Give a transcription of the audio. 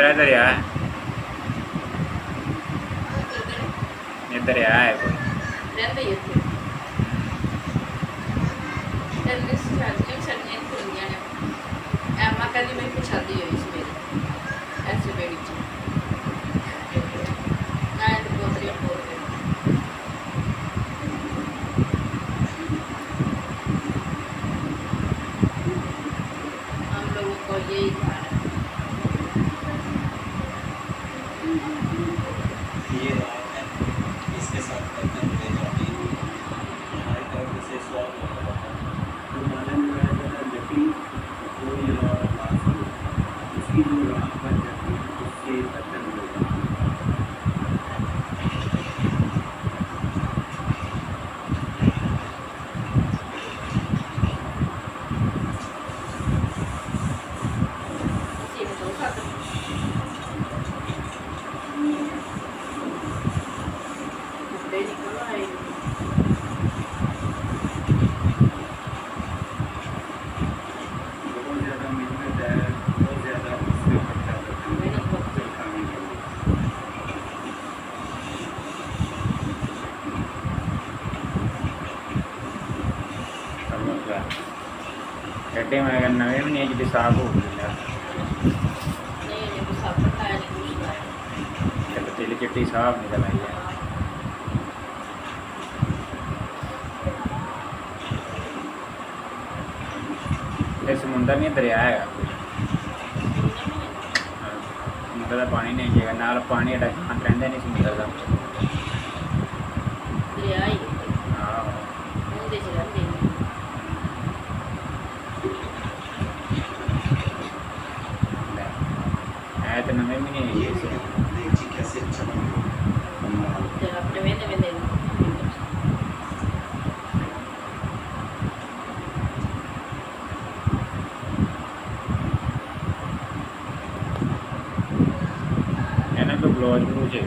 है दरिया है, ये दरिया है कोई रहता ही है तेरे सर्दियों सर्दियां खुलनियां ने एमा कदी मेरी कुछ शादी हुई इस मेरी ऐसे बेड़ी च मैं तो पोतरी बोल रही हम लोगों को यही था ये रात है, इसके साथ करते हुए जो अभी हमारी तरफ से स्वाद होता है तो मालन जो है लकड़ी कोई बात हो उसकी जो राख बन जाती है उससे बर्तन होगा। इसी में तो खाता कपड़े निकल आए बहुत ज़्यादा मेहनत है, बहुत ज़्यादा उसमें खर्चा करते हैं मेहनत बहुत बर्तन खाने के लिए। गड्ढे में अगर नवे भी नहीं जी साफ हो गई नहीं नहीं कुछ साफ खाया नहीं कुछ खाया पतीली चिट्टी साफ निकल आई है। ये समुंदर नहीं दरिया है, समुंदर का पानी नहीं जाएगा नाल पानी अड़ा शांत रहता नहीं समुंदर का। ले आई हाँ मुंडे च रहते हैं है तो नवे भी नहीं ये है देखिए कैसे चमक जब अपने वेंदे वेंदे तो ब्लाउज ब्लूज है।